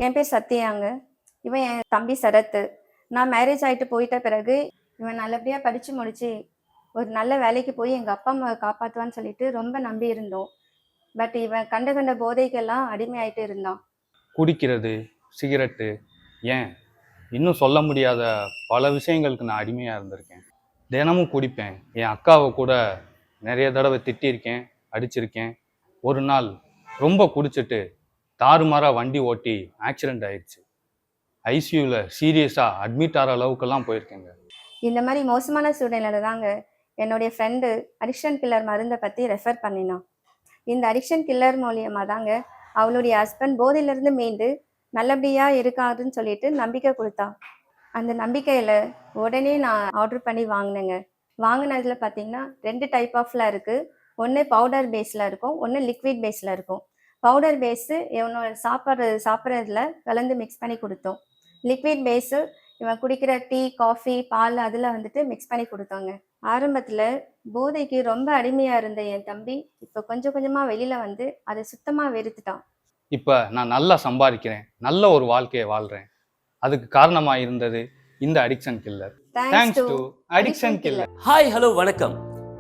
என் பேர் சத்யாங்க. இவன் என் தம்பி சரத்து. நான் மேரேஜ் ஆயிட்டு போயிட்ட பிறகு, இவன் நல்லபடியா படிச்சு முடிச்சு, ஒரு நல்ல வேலைக்கு போய் எங்க அப்பா அம்மாவ காப்பாத்துவான்னு சொல்லிட்டு ரொம்ப நம்பி இருந்தோம். பட் இவன் கண்ட கண்ட போதைக்கெல்லாம் அடிமையாயிட்டு இருந்தான். குடிக்கிறது, சிகரெட்டு, ஏன் இன்னும் சொல்ல முடியாத பல விஷயங்களுக்கு நான் அடிமையாக இருந்திருக்கேன். தினமும் குடிப்பேன். என் அக்காவை கூட நிறைய தடவை திட்டியிருக்கேன், அடிச்சிருக்கேன். ஒரு நாள் ரொம்ப குடிச்சிட்டு தாறுமாறா வண்டி ஓட்டி ஆக்சிடென்ட் ஆயிடுச்சு. ஐசியூவில் சீரியஸாக அட்மிட் ஆகிற அளவுக்கெல்லாம் போயிருக்கேங்க. இந்த மாதிரி மோசமான சூழ்நிலையில தாங்க என்னுடைய ஃப்ரெண்டு அடிக்ஷன் கில்லர் மருந்தை பற்றி ரெஃபர் பண்ணினான். இந்த அடிக்ஷன் கில்லர் மூலியமா தாங்க அவளுடைய ஹஸ்பண்ட் போதையிலிருந்து மீண்டு நல்லபடியா இருக்காதுன்னு சொல்லிட்டு நம்பிக்கை கொடுத்தா. அந்த நம்பிக்கையில உடனே நான் ஆர்டர் பண்ணி வாங்கினேங்க. வாங்கினதுல பார்த்தீங்கன்னா 2 டைப் ஆஃப்ல இருக்கு. ஒன்று பவுடர் பேஸில் இருக்கும், ஒன்று லிக்விட் பேஸில் இருக்கும். பவுடர் பேஸு இவனோட சாப்பிட்றதுல கலந்து மிக்ஸ் பண்ணி கொடுத்தோம். லிக்விட் பேஸு இவன் குடிக்கிற டீ, காஃபி, பால் அதில் வந்துட்டு மிக்ஸ் பண்ணி கொடுத்தோங்க. ஆரம்பத்தில் போதைக்கு ரொம்ப அடிமையாக இருந்த என் தம்பி இப்போ கொஞ்சம் கொஞ்சமாக வெளியில் வந்து அதை சுத்தமாக வெறுத்துட்டான். இப்போ நான் நல்லா சம்பாதிக்கிறேன், நல்ல ஒரு வாழ்க்கையை வாழ்கிறேன். அதுக்கு காரணமாக இருந்தது இந்த addiction killer. Thanks to addiction killer. Hi, hello, வணக்கம்.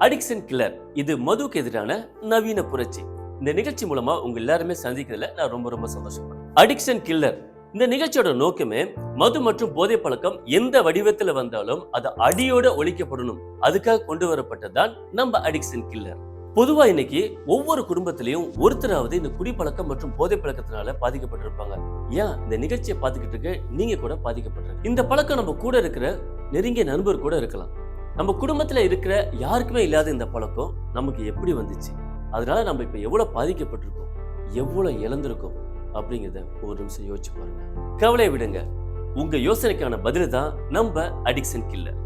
அடிக்ஷன் கில்லர் இது மதுக்கு எதிரான நவீன புரட்சி. இந்த நிகழ்ச்சி மூலமா உங்க எல்லாருமே சந்திக்கிறதுல நான் ரொம்ப ரொம்ப சந்தோஷப்படுறேன். அடிக்ஷன் கில்லர் இந்த நிகழ்ச்சியோட நோக்கமே மது மற்றும் போதை பழக்கம் எந்த வடிவத்துல வந்தாலும் அது அடியோட ஒழிக்கப்படணும். அதுக்காக கொண்டு வரப்பட்டதுதான் நம்ம அடிக்ஷன் கில்லர். பொதுவா இன்னைக்கு ஒவ்வொரு குடும்பத்திலையும் ஒருத்தராவது இந்த குடிப்பழக்கம் மற்றும் போதை பழக்கத்தினால பாதிக்கப்பட்டிருப்பாங்க. ஏன் இந்த நிகழ்ச்சியை பார்த்துக்கிட்டு இருக்க நீங்க கூட பாதிக்கப்பட்டிருக்க. இந்த பழக்கம் நம்ம கூட இருக்கிற நெருங்கிய நண்பர் கூட இருக்கலாம். நம்ம குடும்பத்துல இருக்கிற யாருக்குமே இல்லாத இந்த பழக்கம் நமக்கு எப்படி வந்துச்சு, அதனால நம்ம இப்ப எவ்வளவு பாதிக்கப்பட்டிருக்கோம், எவ்வளவு இழந்திருக்கோம் அப்படிங்கிறத ஒரு நிமிஷம் யோசிச்சு பாருங்க. கவலையை விடுங்க, உங்க யோசனைக்கான பதில் தான் நம்ம அடிக்ஷன் கில்லர்.